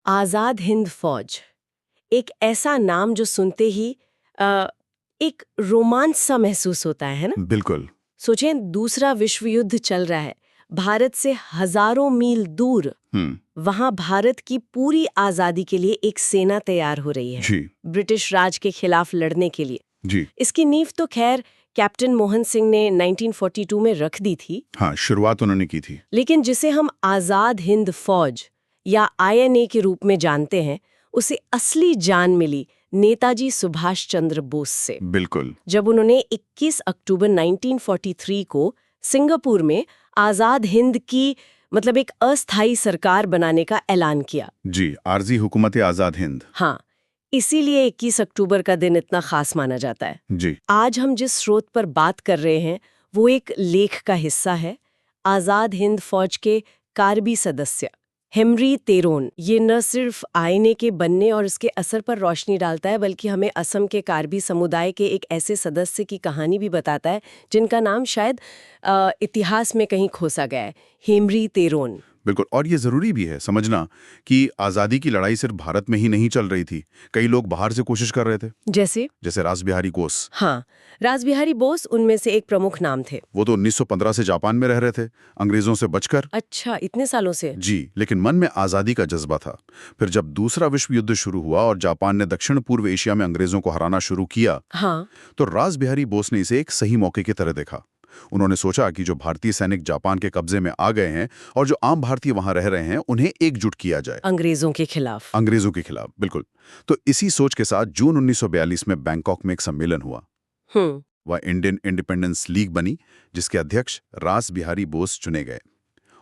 आजाद हिंद फौज, एक ऐसा नाम जो सुनते ही एक रोमांच सा महसूस होता है ना। बिल्कुल। सोचें, दूसरा विश्व युद्ध चल रहा है, भारत से हजारों मील दूर वहां भारत की पूरी आजादी के लिए एक सेना तैयार हो रही है, जी। ब्रिटिश राज के खिलाफ लड़ने के लिए। जी। इसकी नींव तो खैर कैप्टन मोहन सिंह ने 1942 में रख दी थी। हाँ, शुरुआत उन्होंने की थी। लेकिन जिसे हम आजाद हिंद फौज या INA के रूप में जानते हैं, उसे असली जान मिली नेताजी सुभाष चंद्र बोस से। बिल्कुल। जब उन्होंने 21 अक्टूबर 1943 को सिंगापुर में आजाद हिंद की मतलब एक अस्थायी सरकार बनाने का ऐलान किया। जी, आरजी हुकूमत आजाद हिंद। हाँ, इसीलिए 21 अक्टूबर का दिन इतना खास माना जाता है। जी। आज हम जिस स्रोत पर बात कर रहे हैं वो एक लेख का हिस्सा है। आजाद हिंद फौज के कार्बी सदस्य हेनरी तेरोन ये न सिर्फ आईने के बनने और इसके असर पर रोशनी डालता है, बल्कि हमें असम के कार्बी समुदाय के एक ऐसे सदस्य की कहानी भी बताता है जिनका नाम शायद इतिहास में कहीं खोसा गया है, हेनरी तेरोन। बिल्कुल, और ये जरूरी भी है समझना कि आजादी की लड़ाई सिर्फ भारत में ही नहीं चल रही थी, कई लोग बाहर से कोशिश कर रहे थे। जैसे रास बिहारी बोस। हाँ, रास बिहारी बोस उनमें से एक प्रमुख नाम थे। वो तो 1915 से जापान में रह रहे थे, अंग्रेजों से बचकर। अच्छा, इतने सालों से? जी, लेकिन मन में आजादी का जज्बा था। फिर जब दूसरा विश्व युद्ध शुरू हुआ और जापान ने दक्षिण पूर्व एशिया में अंग्रेजों को हराना शुरू किया, हाँ, तो रास बिहारी बोस ने इसे एक सही मौके की तरह देखा। उन्होंने सोचा कि जो भारतीय सैनिक जापान के कब्जे में आ गए हैं और जो आम भारतीय वहां रह रहे हैं, उन्हें एकजुट किया जाए अंग्रेजों के खिलाफ। बिल्कुल। तो इसी सोच के साथ जून 1942 में बैंकॉक में एक सम्मेलन हुआ। वह इंडियन इंडिपेंडेंस लीग बनी, जिसके अध्यक्ष रास बिहारी बोस चुने गए।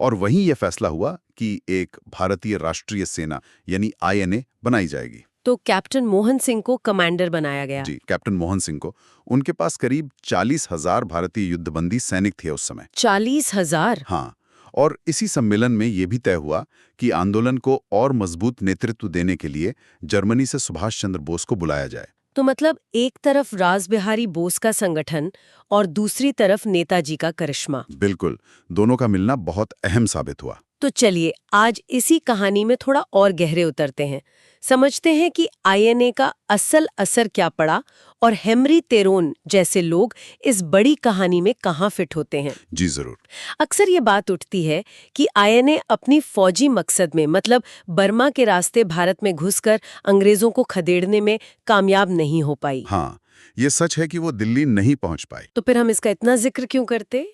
और वहीं यह फैसला हुआ कि एक भारतीय राष्ट्रीय सेना यानी INA बनाई जाएगी। तो कैप्टन मोहन सिंह को कमांडर बनाया गया। जी, कैप्टन मोहन सिंह को। उनके पास करीब 40,000 भारतीय युद्धबंदी सैनिक थे उस समय। 40,000? हाँ, और इसी सम्मेलन में यह भी तय हुआ कि आंदोलन को और मजबूत नेतृत्व देने के लिए जर्मनी से सुभाष चंद्र बोस को बुलाया जाए। तो मतलब एक तरफ रास बिहारी बोस का संगठन और दूसरी तरफ नेताजी का करिश्मा। बिल्कुल, दोनों का मिलना बहुत अहम साबित हुआ। तो चलिए आज इसी कहानी में थोड़ा और गहरे उतरते हैं, समझते हैं कि INA का असल असर क्या पड़ा और हेनरी तेरोन जैसे लोग इस बड़ी कहानी में कहाँ फिट होते हैं। जी जरूर। अक्सर ये बात उठती है कि INA अपनी फौजी मकसद में मतलब बर्मा के रास्ते भारत में घुसकर अंग्रेजों को खदेड़ने में कामयाब नहीं हो पाई। हाँ, ये सच है कि वो दिल्ली नहीं पहुंच पाई। तो फिर हम इसका इतना जिक्र क्यों करते?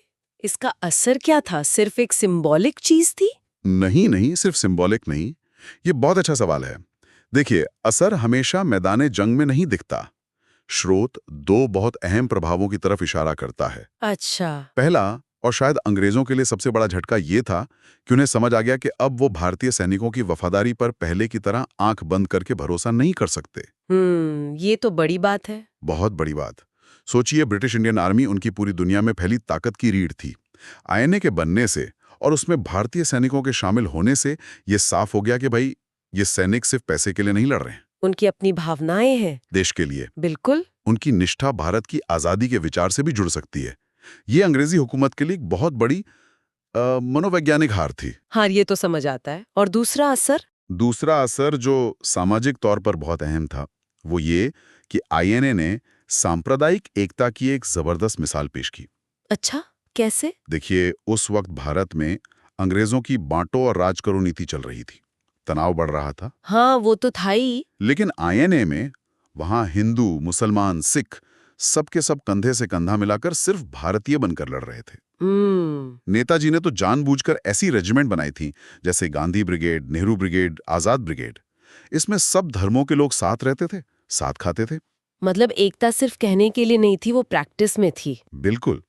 इसका असर क्या था? सिर्फ एक सिंबॉलिक चीज थी? नहीं, सिर्फ सिंबॉलिक नहीं। ये बहुत अच्छा सवाल है। देखिए, असर हमेशा मैदान जंग में नहीं दिखता। स्रोत दो बहुत अहम प्रभावों की तरफ इशारा करता है। अच्छा। पहला, और शायद अंग्रेजों के लिए सबसे बड़ा झटका ये था कि उन्हें समझ आ गया कि अब वो भारतीय सैनिकों की वफादारी पर पहले की तरह आंख बंद करके भरोसा नहीं कर सकते। ये तो बड़ी बात है। बहुत बड़ी बात। सोचिए, ब्रिटिश इंडियन आर्मी उनकी पूरी दुनिया में फैली ताकत की रीढ़ थी। INA के बनने से और उसमें भारतीय सैनिकों के शामिल होने से ये साफ हो गया कि भाई, ये सैनिक सिर्फ पैसे के लिए नहीं लड़ रहे हैं। उनकी अपनी भावनाएं हैं देश के लिए। बिल्कुल। उनकी निष्ठा भारत की आजादी के विचार से भी जुड़ सकती है। ये अंग्रेजी हुकूमत के लिए एक बहुत बड़ी मनोवैज्ञानिक हार थी। हाँ, ये तो समझ आता है। और दूसरा असर? दूसरा असर जो सामाजिक तौर पर बहुत अहम था, वो ये कि INA ने सांप्रदायिक एकता की एक जबरदस्त मिसाल पेश की। अच्छा, कैसे? देखिए, उस वक्त भारत में अंग्रेजों की बांटो और राज करो नीति चल रही थी। तनाव बढ़ रहा था। हाँ, वो तो था ही। लेकिन INA में वहां हिंदू, मुसलमान, सिख सबके सब कंधे से कंधा मिलाकर सिर्फ भारतीय बनकर लड़ रहे थे। नेताजी ने तो जानबूझकर ऐसी रेजिमेंट बनाई थी, जैसे गांधी ब्रिगेड, नेहरू ब्रिगेड, आजाद ब्रिगेड। इसमें सब धर्मों के लोग साथ रहते थे, साथ खाते थे। मतलब एकता सिर्फ कहने के लिए नहीं थी, वो प्रैक्टिस में थी। बिल्कुल।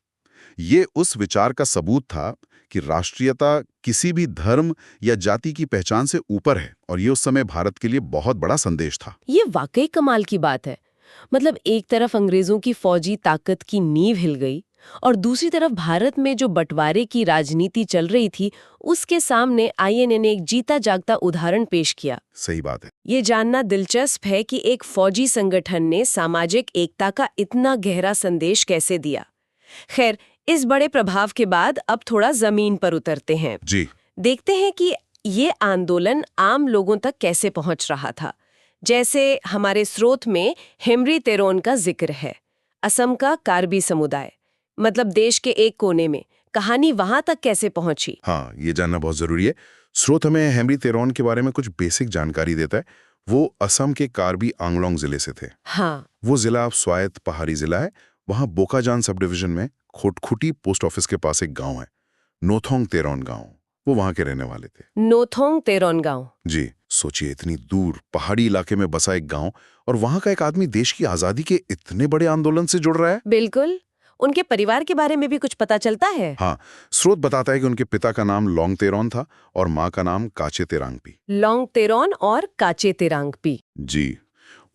ये उस विचार का सबूत था कि राष्ट्रीयता किसी भी धर्म या जाति की पहचान से ऊपर है, और ये उस समय भारत के लिए बहुत बड़ा संदेश था। ये वाकई कमाल की बात है। मतलब एक तरफ अंग्रेजों की फौजी ताकत की नींव हिल गई और दूसरी तरफ भारत में जो बंटवारे की राजनीति चल रही थी, उसके सामने INA ने एक जीता जागता उदाहरण पेश किया। सही बात है। ये जानना दिलचस्प है कि एक फौजी संगठन ने सामाजिक एकता का इतना गहरा संदेश कैसे दिया। खैर, इस बड़े प्रभाव के बाद अब थोड़ा जमीन पर उतरते हैं। जी। देखते हैं कि ये आंदोलन आम लोगों तक कैसे पहुंच रहा था। जैसे हमारे स्रोत में हेमरी तेरोन का जिक्र है, असम का कार्बी समुदाय, मतलब देश के एक कोने में। कहानी वहां तक कैसे पहुंची? हाँ, ये जानना बहुत जरूरी है। स्रोत हमें हेमरी तेरोन के बारे में कुछ बेसिक जानकारी देता है। वो असम के कार्बी आंगलोंग जिले से थे। हाँ। वो जिला अब स्वायत्त पहाड़ी जिला है। वहाँ बोकाजान सब डिवीजन में खोटखुटी पोस्ट ऑफिस के पास एक गांव है, नोथोंग तेरोन गांव। वो वहां के रहने वाले थे। नोथोंग तेरोन गांव। जी, सोचिए, इतनी दूर पहाड़ी इलाके में बसा एक गांव, और वहां का एक आदमी देश की आजादी के इतने बड़े आंदोलन से जुड़ रहा है। बिल्कुल। उनके परिवार के बारे में भी कुछ पता चलता है? हाँ, स्रोत बताता है कि उनके पिता का नाम लोंग तेरोन था और माँ का नाम काचे तेरांगपी। लोंग तेरोन और काचे तेरांगपी। जी,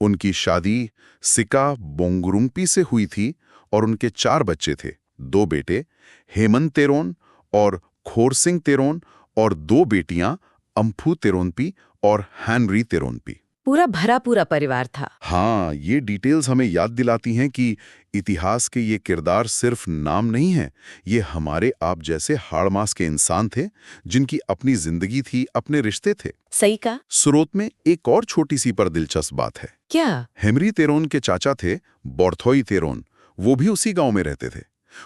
उनकी शादी सिका बोंगरुंगपी से हुई थी और उनके 4 बच्चे थे। 2 बेटे हेमंत तेरोन और खोरसिंग तेरोन और 2 बेटियां अम्फू तेरोनपी और हैनरी तेरोनपी। पूरा भरा पूरा परिवार था। हाँ, ये डिटेल्स हमें याद दिलाती हैं कि इतिहास के ये किरदार सिर्फ नाम नहीं है, ये हमारे आप जैसे हाड़-मास के इंसान थे, जिनकी अपनी जिंदगी थी, अपने रिश्ते थे। सही का। स्रोत में एक और छोटी सी पर दिलचस्प बात है। क्या? हेमरी तेरोन के चाचा थे बोर्थोई तेरोन, वो भी उसी गांव में रहते थे।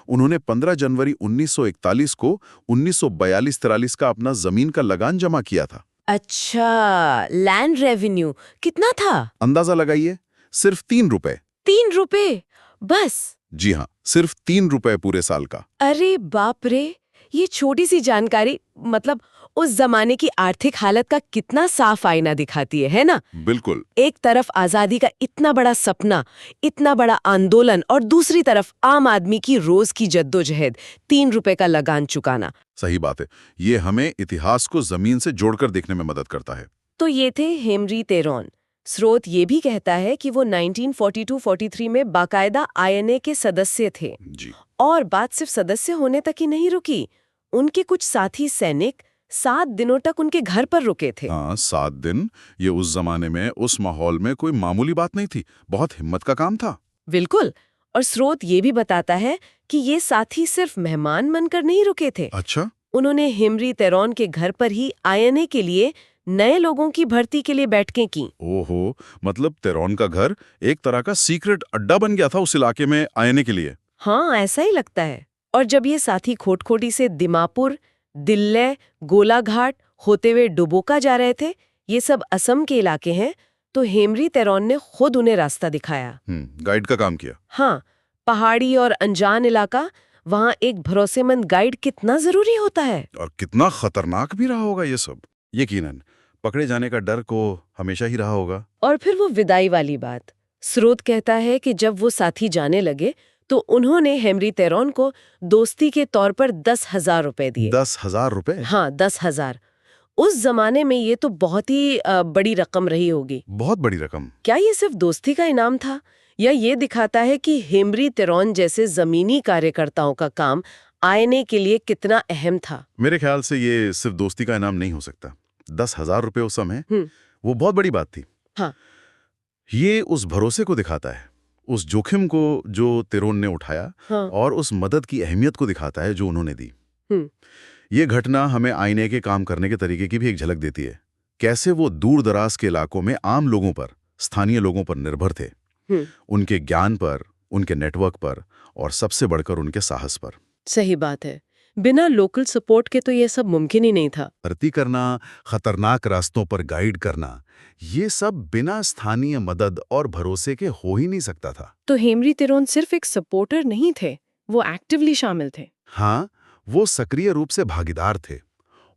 उन्होंने 15 जनवरी 1941 को 1942-43 का अपना जमीन का लगान जमा किया था। अच्छा, लैंड रेवेन्यू कितना था? अंदाजा लगाइए, सिर्फ 3 रुपए। 3 रुपए बस? जी हाँ, सिर्फ 3 रुपए पूरे साल का। अरे बाप रे, ये छोटी सी जानकारी मतलब उस जमाने की आर्थिक हालत का कितना साफ आईना दिखाती है ना? बिल्कुल। एक तरफ आजादी का इतना बड़ा सपना, इतना बड़ा आंदोलन, और दूसरी तरफ आम आदमी की रोज की जद्दोजहद, 3 रुपए का लगान चुकाना। सही बात है, ये हमें इतिहास को जमीन से जोड़कर देखने में मदद करता है। तो ये थे हेमरी तेरोन। स्रोत ये भी कहता है कि वो 1942-43 में बाकायदा आईएनए के सदस्य थे। जी। और बात सिर्फ सदस्य होने तक ही नहीं रुकी, उनके कुछ साथी सैनिक 7 दिनों तक उनके घर पर रुके थे। हाँ, 7 दिन, ये उस जमाने में, उस माहौल में कोई मामूली बात नहीं थी, बहुत हिम्मत का काम था। बिल्कुल। और स्रोत ये भी बताता है कि ये साथी सिर्फ मेहमान बनकर नहीं रुके थे। अच्छा। उन्होंने हेमरी तेरोन के घर पर ही आईएनए के लिए नए लोगों की भर्ती के लिए बैठकें की। ओहो, मतलब तेरोन का घर एक तरह का सीक्रेट अड्डा बन गया था उस इलाके में आने के लिए। हाँ, ऐसा ही लगता है। और जब ये साथी खोटखोटी से दिमापुर, दिल्ले, गोलाघाट होते हुए डुबोका जा रहे थे, ये सब असम के इलाके हैं, तो हेमरी तेरोन ने खुद उन्हें रास्ता दिखाया। गाइड का काम किया। हाँ, पहाड़ी और अनजान इलाका, वहाँ एक भरोसेमंद गाइड कितना जरूरी होता है। और कितना खतरनाक भी रहा होगा ये सब। यकीनन पकड़े जाने का डर को हमेशा ही रहा होगा। और फिर वो विदाई वाली बात। स्रोत कहता है कि जब वो साथी जाने लगे तो उन्होंने हेमरी तेरोन को दोस्ती के तौर पर 10,000 रुपए दिए। 10,000 रुपए? हाँ, 10,000। उस जमाने में ये तो बहुत ही बड़ी रकम रही होगी। बहुत बड़ी रकम। क्या ये सिर्फ दोस्ती का इनाम था, या ये दिखाता है कि हेमरी तेरोन जैसे जमीनी कार्यकर्ताओं का काम आईएनए के लिए कितना अहम था? मेरे ख्याल से ये सिर्फ दोस्ती का इनाम नहीं हो सकता। 10,000 रुपए उस समय वो बहुत बड़ी बात थी। हाँ। ये उस भरोसे को दिखाता है, उस जोखिम को जो तेरोन ने उठाया। हाँ। और उस मदद की अहमियत को दिखाता है जो उन्होंने दी। ये घटना हमें आईने के काम करने के तरीके की भी एक झलक देती है। कैसे वो दूर दराज के इलाकों में आम लोगों पर, स्थानीय लोगों पर निर्भर थे, उनके ज्ञान पर, उनके नेटवर्क पर, और सबसे बढ़कर उनके साहस पर। सही बात है, बिना लोकल सपोर्ट के तो ये सब मुमकिन ही नहीं था। भर्ती करना, खतरनाक रास्तों पर गाइड करना, ये सब बिना स्थानीय मदद और भरोसे के हो ही नहीं सकता था। तो हेमरी तेरोन सिर्फ एक सपोर्टर नहीं थे, वो एक्टिवली शामिल थे। हाँ, वो सक्रिय रूप से भागीदार थे।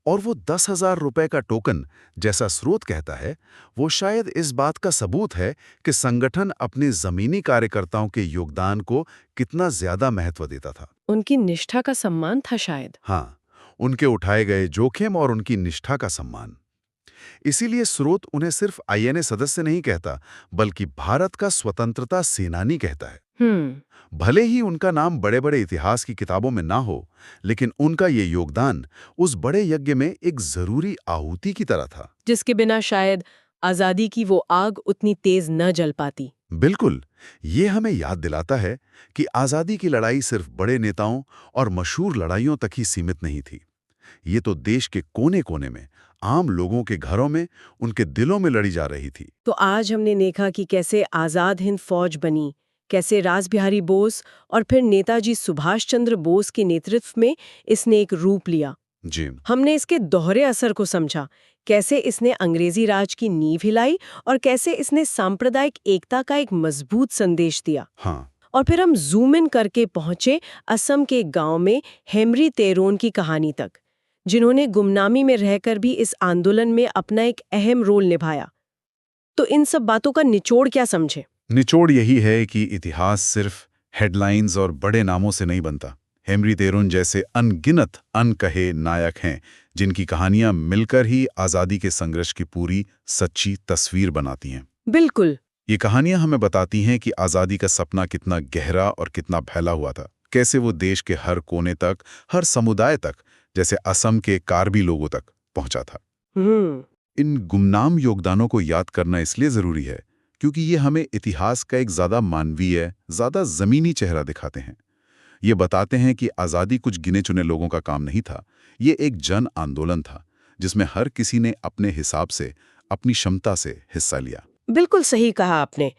और वो 10,000 रुपए का टोकन, जैसा स्रोत कहता है, वो शायद इस बात का सबूत है कि संगठन अपने जमीनी कार्यकर्ताओं के योगदान को कितना ज्यादा महत्व देता था। उनकी निष्ठा का सम्मान था शायद। हाँ, उनके उठाए गए जोखिम और उनकी निष्ठा का सम्मान। इसीलिए स्रोत उन्हें सिर्फ आईएनए सदस्य नहीं कहता, बल्कि भारत का स्वतंत्रता सेनानी कहता है। भले ही उनका नाम बड़े बड़े इतिहास की किताबों में ना हो, लेकिन उनका ये योगदान उस बड़े यज्ञ में एक जरूरी आहुति की तरह था, जिसके बिना शायद आजादी की वो आग उतनी तेज न जल पाती। बिल्कुल। ये हमें याद दिलाता है कि आजादी की लड़ाई सिर्फ बड़े नेताओं और मशहूर लड़ाइयों तक ही सीमित नहीं थी। ये तो देश के कोने कोने में आम लोगों के घरों में, उनके दिलों में लड़ी जा रही थी। तो आज हमने देखा कि कैसे आज़ाद हिंद फौज बनी, कैसे रास बिहारी बोस और फिर नेताजी सुभाष चंद्र बोस के नेतृत्व में इसने एक रूप लिया। जी। हमने इसके दोहरे असर को समझा, कैसे इसने अंग्रेजी राज की नींव हिलाई और कैसे इसने सांप्रदायिक एकता का एक मजबूत संदेश दिया। हाँ। और फिर हम जूम इन करके पहुंचे असम के एक गांव में हेमरी तेरोन की कहानी तक, जिन्होंने गुमनामी में रहकर भी इस आंदोलन में अपना एक अहम रोल निभाया। तो इन सब बातों का निचोड़ क्या समझे? निचोड़ यही है कि इतिहास सिर्फ हेडलाइंस और बड़े नामों से नहीं बनता। हेमरी तेरोन जैसे अनगिनत अनकहे नायक हैं, जिनकी कहानियां मिलकर ही आज़ादी के संघर्ष की पूरी सच्ची तस्वीर बनाती हैं। बिल्कुल। ये कहानियां हमें बताती हैं कि आज़ादी का सपना कितना गहरा और कितना फैला हुआ था, कैसे वो देश के हर कोने तक, हर समुदाय तक, जैसे असम के कार्बी लोगों तक पहुंचा था। इन गुमनाम योगदानों को याद करना इसलिए ज़रूरी है क्योंकि ये हमें इतिहास का एक ज़्यादा मानवीय, ज़्यादा ज़मीनी चेहरा दिखाते हैं। ये बताते हैं कि आज़ादी कुछ गिने चुने लोगों का काम नहीं था, ये एक जन आंदोलन था जिसमें हर किसी ने अपने हिसाब से, अपनी क्षमता से हिस्सा लिया। बिल्कुल सही कहा आपने।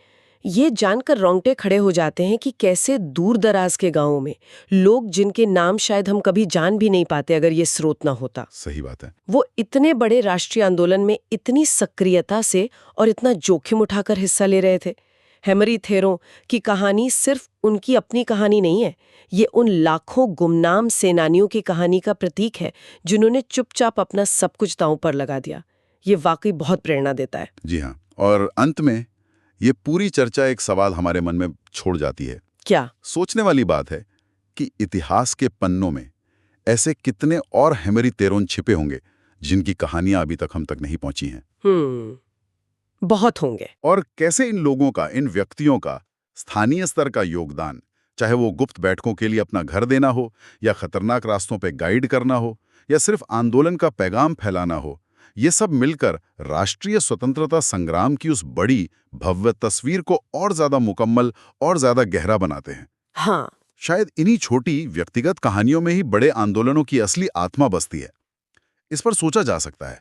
ये जानकर रोंगटे खड़े हो जाते हैं कि कैसे दूर दराज के गांवों में लोग, जिनके नाम शायद हम कभी जान भी नहीं पाते अगर ये स्रोत ना होता, सही बात है, वो इतने बड़े राष्ट्रीय आंदोलन में इतनी सक्रियता से और इतना जोखिम उठाकर हिस्सा ले रहे थे। हेमरी थेरों की कहानी सिर्फ उनकी अपनी कहानी नहीं है, ये उन लाखों गुमनाम सेनानियों की कहानी का प्रतीक है जिन्होंने चुपचाप अपना सब कुछ दांव पर लगा दिया। ये वाकई बहुत प्रेरणा देता है। जी हाँ, और अंत में ये पूरी चर्चा एक सवाल हमारे मन में छोड़ जाती है। क्या? सोचने वाली बात है कि इतिहास के पन्नों में ऐसे कितने और हेमरी तेरोन छिपे होंगे जिनकी कहानियां अभी तक हम तक नहीं पहुंची हैं। बहुत होंगे। और कैसे इन लोगों का, इन व्यक्तियों का स्थानीय स्तर का योगदान, चाहे वो गुप्त बैठकों के लिए अपना घर देना हो, या खतरनाक रास्तों पे गाइड करना हो, या सिर्फ आंदोलन का पैगाम फैलाना हो, ये सब मिलकर राष्ट्रीय स्वतंत्रता संग्राम की उस बड़ी भव्य तस्वीर को और ज्यादा मुकम्मल और ज्यादा गहरा बनाते हैं। हाँ, शायद इन्हीं छोटी व्यक्तिगत कहानियों में ही बड़े आंदोलनों की असली आत्मा बसती है। इस पर सोचा जा सकता है।